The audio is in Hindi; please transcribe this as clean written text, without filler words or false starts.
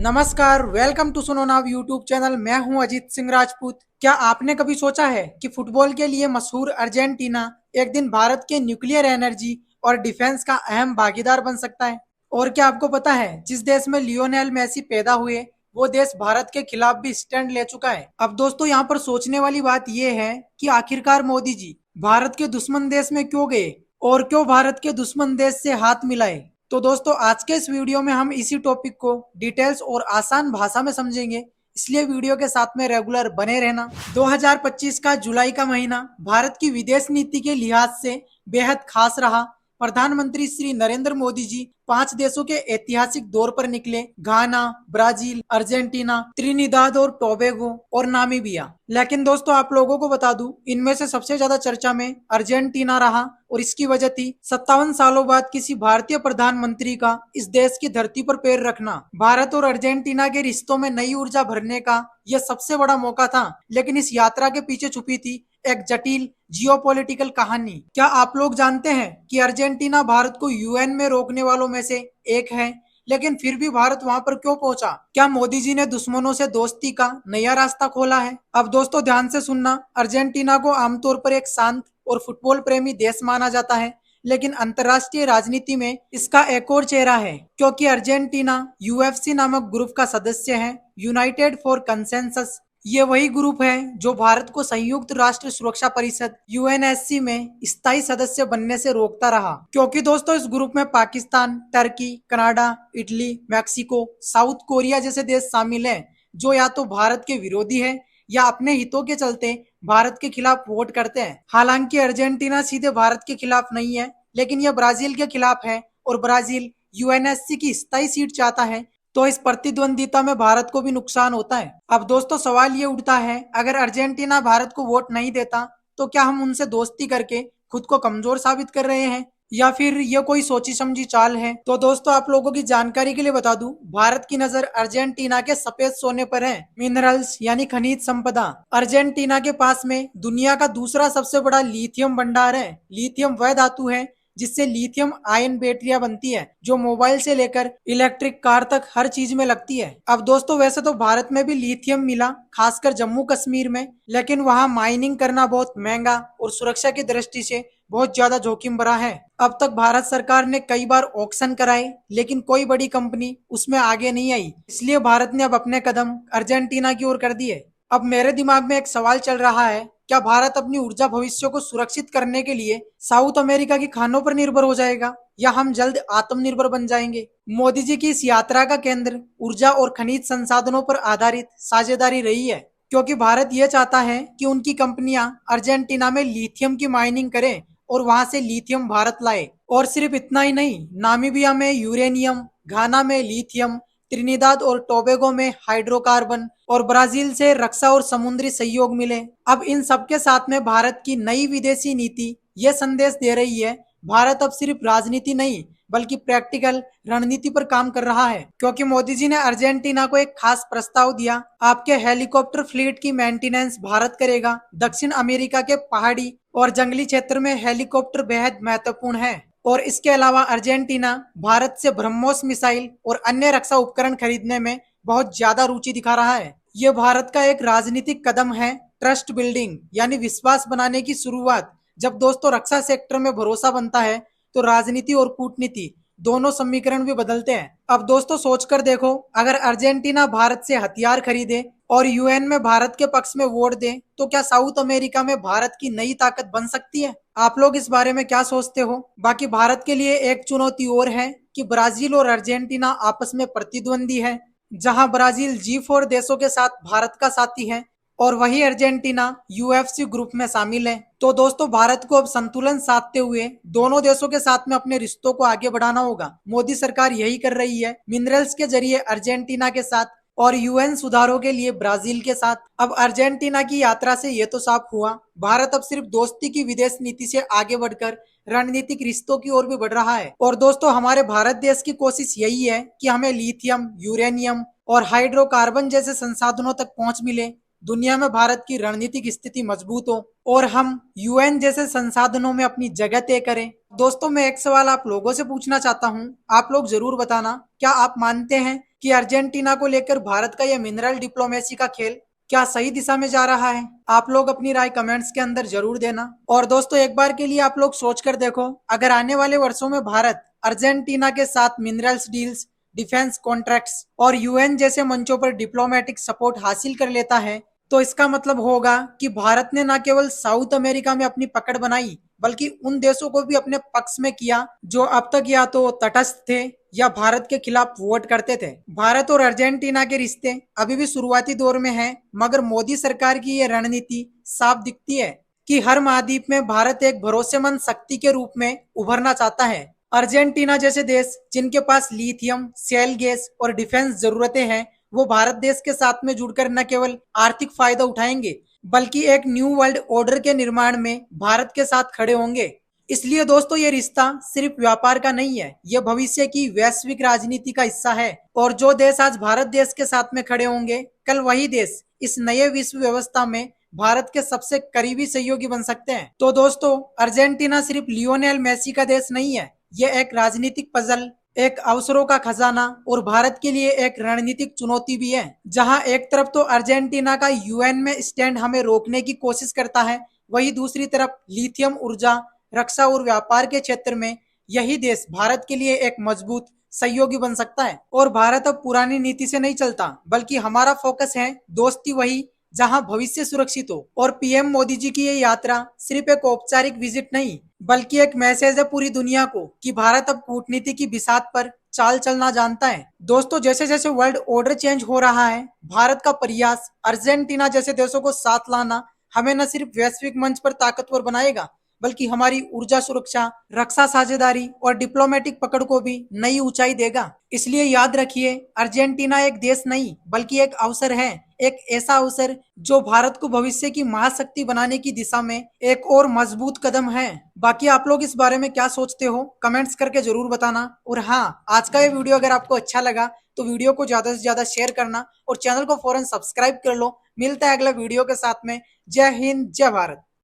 नमस्कार, वेलकम टू सुनो नाउ यूट्यूब चैनल। मैं हूं अजीत सिंह राजपूत। क्या आपने कभी सोचा है कि फुटबॉल के लिए मशहूर अर्जेंटीना एक दिन भारत के न्यूक्लियर एनर्जी और डिफेंस का अहम भागीदार बन सकता है? और क्या आपको पता है, जिस देश में लियोनेल मेसी पैदा हुए वो देश भारत के खिलाफ भी स्टैंड ले चुका है। अब दोस्तों, यहाँ पर सोचने वाली बात यह है कि आखिरकार मोदी जी भारत के दुश्मन देश में क्यों गए और क्यों भारत के दुश्मन देश से हाथ मिलाए। तो दोस्तों, आज के इस वीडियो में हम इसी टॉपिक को डिटेल्स और आसान भाषा में समझेंगे, इसलिए वीडियो के साथ में रेगुलर बने रहना। 2025 का जुलाई का महीना भारत की विदेश नीति के लिहाज से बेहद खास रहा। प्रधानमंत्री श्री नरेंद्र मोदी जी 5 देशों के ऐतिहासिक दौर पर निकले: घाना, ब्राजील, अर्जेंटीना, त्रिनिदाद और टोबैगो और नामीबिया। लेकिन दोस्तों, आप लोगों को बता दूं, इनमें से सबसे ज्यादा चर्चा में अर्जेंटीना रहा और इसकी वजह थी 57 सालों बाद किसी भारतीय प्रधानमंत्री का इस देश की धरती पर पैर रखना। भारत और अर्जेंटीना के रिश्तों में नई ऊर्जा भरने का यह सबसे बड़ा मौका था। लेकिन इस यात्रा के पीछे छुपी थी एक जटिल जियोपॉलिटिकल कहानी। क्या आप लोग जानते हैं कि अर्जेंटीना भारत को यूएन में रोकने वालों में से एक है, लेकिन फिर भी भारत वहां पर क्यों पहुंचा? क्या मोदी जी ने दुश्मनों से दोस्ती का नया रास्ता खोला है? अब दोस्तों, ध्यान से सुनना। अर्जेंटीना को आमतौर पर एक शांत और फुटबॉल प्रेमी देश माना जाता है, लेकिन अंतर्राष्ट्रीय राजनीति में इसका एक और चेहरा है, क्योंकि अर्जेंटीना यूएफसी नामक ग्रुप का सदस्य है, यूनाइटेड फॉर कंसेंसस। ये वही ग्रुप है जो भारत को संयुक्त राष्ट्र सुरक्षा परिषद यूएनएससी में स्थायी सदस्य बनने से रोकता रहा। क्योंकि दोस्तों, इस ग्रुप में Pakistan, Turkey, Canada, Italy, Mexico, south Korea जैसे देश शामिल हैं, जो या तो भारत के विरोधी है या अपने हितों के चलते भारत के खिलाफ वोट करते हैं। हालांकि अर्जेंटीना सीधे भारत के खिलाफ नहीं है, लेकिन यह ब्राजील के खिलाफ है और ब्राजील यूएनएससी की स्थायी सीट चाहता है, तो इस प्रतिद्वंदिता में भारत को भी नुकसान होता है। अब दोस्तों, सवाल ये उठता है, अगर अर्जेंटीना भारत को वोट नहीं देता तो क्या हम उनसे दोस्ती करके खुद को कमजोर साबित कर रहे हैं, या फिर ये कोई सोची समझी चाल है? तो दोस्तों, आप लोगों की जानकारी के लिए बता दूं, भारत की नजर अर्जेंटीना के सफेद सोने पर है, मिनरल्स यानी खनिज संपदा। अर्जेंटीना के पास में दुनिया का दूसरा सबसे बड़ा लिथियम भंडार है। लिथियम वह धातु है जिससे लिथियम आयन बैटरियां बनती है, जो मोबाइल से लेकर इलेक्ट्रिक कार तक हर चीज में लगती है। अब दोस्तों, वैसे तो भारत में भी लिथियम मिला, खासकर जम्मू कश्मीर में, लेकिन वहां माइनिंग करना बहुत महंगा और सुरक्षा की दृष्टि से बहुत ज्यादा जोखिम भरा है। अब तक भारत सरकार ने कई बार ऑक्शन कराए, लेकिन कोई बड़ी कंपनी उसमें आगे नहीं आई, इसलिए भारत ने अब अपने कदम अर्जेंटीना की ओर कर दिए। अब मेरे दिमाग में एक सवाल चल रहा है, क्या भारत अपनी ऊर्जा भविष्य को सुरक्षित करने के लिए साउथ अमेरिका की खानों पर निर्भर हो जाएगा, या हम जल्द आत्मनिर्भर बन जाएंगे? मोदी जी की इस यात्रा का केंद्र ऊर्जा और खनिज संसाधनों पर आधारित साझेदारी रही है, क्योंकि भारत ये चाहता है कि उनकी कंपनियां अर्जेंटीना में लिथियम की माइनिंग करें और वहां से लिथियम भारत लाए। और सिर्फ इतना ही नहीं, नामीबिया में यूरेनियम, घाना में लिथियम, त्रिनिदाद और टोबैगो में हाइड्रोकार्बन और ब्राजील से रक्षा और समुद्री सहयोग मिले। अब इन सबके साथ में भारत की नई विदेशी नीति ये संदेश दे रही है, भारत अब सिर्फ राजनीति नहीं बल्कि प्रैक्टिकल रणनीति पर काम कर रहा है। क्योंकि मोदी जी ने अर्जेंटीना को एक खास प्रस्ताव दिया, आपके हेलीकॉप्टर फ्लीट की मेंटेनेंस भारत करेगा। दक्षिण अमेरिका के पहाड़ी और जंगली क्षेत्र में हेलीकॉप्टर बेहद महत्वपूर्ण है, और इसके अलावा अर्जेंटीना भारत से ब्रह्मोस मिसाइल और अन्य रक्षा उपकरण खरीदने में बहुत ज्यादा रुचि दिखा रहा है। ये भारत का एक राजनीतिक कदम है, ट्रस्ट बिल्डिंग यानी विश्वास बनाने की शुरुआत। जब दोस्तों रक्षा सेक्टर में भरोसा बनता है तो राजनीति और कूटनीति दोनों समीकरण भी बदलते हैं। अब दोस्तों, सोचकर देखो, अगर अर्जेंटीना भारत से हथियार खरीदे और यूएन में भारत के पक्ष में वोट दे, तो क्या साउथ अमेरिका में भारत की नई ताकत बन सकती है? आप लोग इस बारे में क्या सोचते हो? बाकी भारत के लिए एक चुनौती और है कि ब्राजील और अर्जेंटीना आपस में प्रतिद्वंदी है, जहां ब्राजील G4 देशों के साथ भारत का साथी है और वही अर्जेंटीना यूएफसी ग्रुप में शामिल है। तो दोस्तों, भारत को अब संतुलन साधते हुए दोनों देशों के साथ में अपने रिश्तों को आगे बढ़ाना होगा। मोदी सरकार यही कर रही है, मिनरल्स के जरिए अर्जेंटीना के साथ और यूएन सुधारों के लिए ब्राजील के साथ। अब अर्जेंटीना की यात्रा से ये तो साफ हुआ, भारत अब सिर्फ दोस्ती की विदेश नीति से आगे बढ़कर रणनीतिक रिश्तों की ओर भी बढ़ रहा है। और दोस्तों, हमारे भारत देश की कोशिश यही है कि हमें लिथियम, यूरेनियम और हाइड्रोकार्बन जैसे संसाधनों तक पहुंच मिले, दुनिया में भारत की रणनीतिक स्थिति मजबूत हो और हम यूएन जैसे संसाधनों में अपनी जगह तय करें। दोस्तों, मैं एक सवाल आप लोगों से पूछना चाहता हूं, आप लोग जरूर बताना, क्या आप मानते हैं कि अर्जेंटीना को लेकर भारत का यह मिनरल डिप्लोमेसी का खेल क्या सही दिशा में जा रहा है? आप लोग अपनी राय कमेंट्स के अंदर जरूर देना। और दोस्तों, एक बार के लिए आप लोग सोच कर देखो, अगर आने वाले वर्षों में भारत अर्जेंटीना के साथ मिनरल्स डील्स, डिफेंस कॉन्ट्रैक्ट्स और यूएन जैसे मंचों पर डिप्लोमेटिक सपोर्ट हासिल कर लेता है, तो इसका मतलब होगा कि भारत ने न केवल साउथ अमेरिका में अपनी पकड़ बनाई, बल्कि उन देशों को भी अपने पक्ष में किया जो अब तक या तो तटस्थ थे या भारत के खिलाफ वोट करते थे। भारत और अर्जेंटीना के रिश्ते अभी भी शुरुआती दौर में हैं, मगर मोदी सरकार की ये रणनीति साफ दिखती है कि हर महाद्वीप में भारत एक भरोसेमंद शक्ति के रूप में उभरना चाहता है। अर्जेंटीना जैसे देश जिनके पास लिथियम, शेल गैस और डिफेंस जरूरतें हैं, वो भारत देश के साथ में जुड़कर न केवल आर्थिक फायदा उठाएंगे, बल्कि एक न्यू वर्ल्ड ऑर्डर के निर्माण में भारत के साथ खड़े होंगे। इसलिए दोस्तों, ये रिश्ता सिर्फ व्यापार का नहीं है, ये भविष्य की वैश्विक राजनीति का हिस्सा है। और जो देश आज भारत देश के साथ में खड़े होंगे, कल वही देश इस नए विश्व व्यवस्था में भारत के सबसे करीबी सहयोगी बन सकते हैं। तो दोस्तों, अर्जेंटीना सिर्फ लियोनेल मेसी का देश नहीं है, ये एक राजनीतिक पजल, एक अवसरों का खजाना और भारत के लिए एक रणनीतिक चुनौती भी है। जहां एक तरफ तो अर्जेंटीना का यूएन में स्टैंड हमें रोकने की कोशिश करता है, वहीं दूसरी तरफ लिथियम ऊर्जा, रक्षा और व्यापार के क्षेत्र में यही देश भारत के लिए एक मजबूत सहयोगी बन सकता है। और भारत अब पुरानी नीति से नहीं चलता, बल्कि हमारा फोकस है दोस्ती वही जहां भविष्य सुरक्षित हो। और पीएम मोदी जी की ये यात्रा सिर्फ एक औपचारिक विजिट नहीं, बल्कि एक मैसेज है पूरी दुनिया को कि भारत अब कूटनीति की बिसात पर चाल चलना जानता है। दोस्तों, जैसे जैसे वर्ल्ड ऑर्डर चेंज हो रहा है, भारत का प्रयास अर्जेंटीना जैसे देशों को साथ लाना हमें न सिर्फ वैश्विक मंच पर ताकतवर बनाएगा, बल्कि हमारी ऊर्जा सुरक्षा, रक्षा साझेदारी और डिप्लोमेटिक पकड़ को भी नई ऊंचाई देगा। इसलिए याद रखिए, अर्जेंटीना एक देश नहीं, बल्कि एक अवसर है, एक ऐसा अवसर जो भारत को भविष्य की महाशक्ति बनाने की दिशा में एक और मजबूत कदम है। बाकी आप लोग इस बारे में क्या सोचते हो, कमेंट्स करके जरूर बताना। और हाँ, आज का ये वीडियो अगर आपको अच्छा लगा तो वीडियो को ज्यादा से ज्यादा शेयर करना और चैनल को फौरन सब्सक्राइब कर लो। मिलता है अगला वीडियो के साथ में। जय हिंद, जय भारत।